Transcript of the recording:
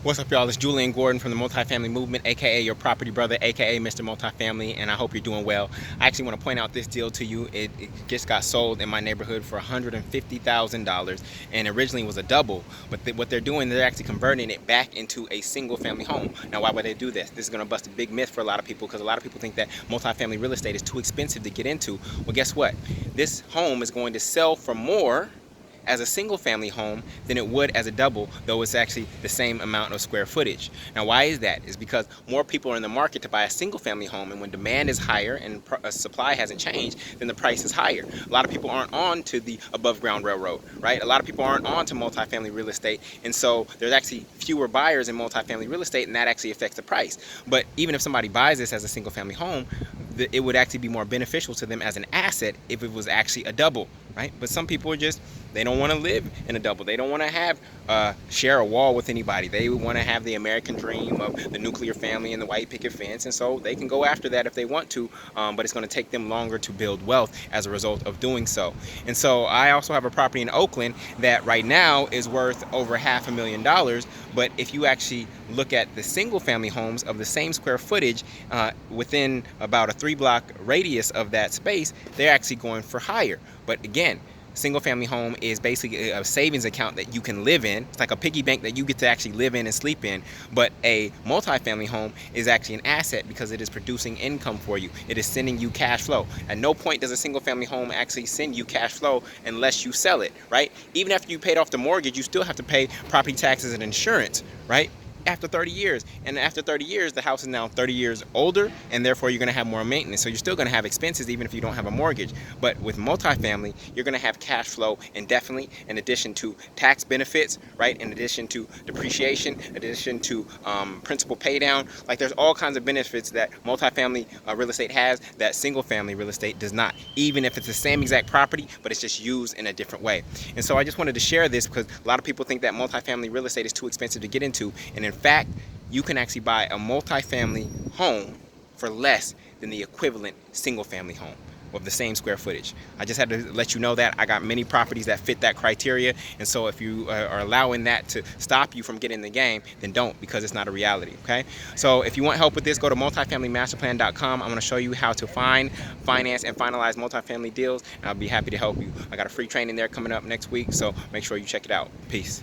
What's up, y'all? It's Jullien Gordon from the Multifamily Movement, aka your property brother, aka Mr. Multifamily, and I hope you're doing well. I actually want to point out this deal to you. It just got sold in my neighborhood for $150,000, and originally was a double. But what they're doing, they're actually converting it back into a single-family home. Now, why would they do this? This is going to bust a big myth for a lot of people, because a lot of people think that multifamily real estate is too expensive to get into. Well, guess what? This home is going to sell for more as a single family home than it would as a double, though it's actually the same amount of square footage. Now, why is that? It's because more people are in the market to buy a single family home, and when demand is higher and supply hasn't changed, then the price is higher. A lot of people aren't on to the above ground railroad, right? A lot of people aren't on to multifamily real estate, and so there's actually fewer buyers in multifamily real estate, and that actually affects the price. But even if somebody buys this as a single family home, it would actually be more beneficial to them as an asset if it was actually a double, right? But some people are just, they don't want to live in a double. They don't want to have share a wall with anybody. They want to have the American dream of the nuclear family and the white picket fence, and so they can go after that if they want to, but it's going to take them longer to build wealth as a result of doing so. And so I also have a property in Oakland that right now is worth over $500,000, but if you actually look at the single family homes of the same square footage within about a 3-block radius of that space, they're actually going for higher. But again, single family home is basically a savings account that you can live in. It's like a piggy bank that you get to actually live in and sleep in. But a multifamily home is actually an asset because it is producing income for you. It is sending you cash flow. At no point does a single family home actually send you cash flow unless you sell it, right? Even after you paid off the mortgage, you still have to pay property taxes and insurance, right? After 30 years. And after 30 years, the house is now 30 years older, and therefore you're going to have more maintenance. So you're still going to have expenses even if you don't have a mortgage. But with multifamily, you're going to have cash flow indefinitely, in addition to tax benefits, right? In addition to depreciation, in addition to principal pay down. Like, there's all kinds of benefits that multifamily real estate has that single family real estate does not, even if it's the same exact property, but it's just used in a different way. And so I just wanted to share this because a lot of people think that multifamily real estate is too expensive to get into, and in fact, you can actually buy a multifamily home for less than the equivalent single family home of the same square footage. I just had to let you know that. I got many properties that fit that criteria, and so if you are allowing that to stop you from getting in the game, then don't, because it's not a reality, okay? So if you want help with this, go to multifamilymasterplan.com. I'm going to show you how to find, finance, and finalize multifamily deals, and I'll be happy to help you. I got a free training there coming up next week, so make sure you check it out. Peace.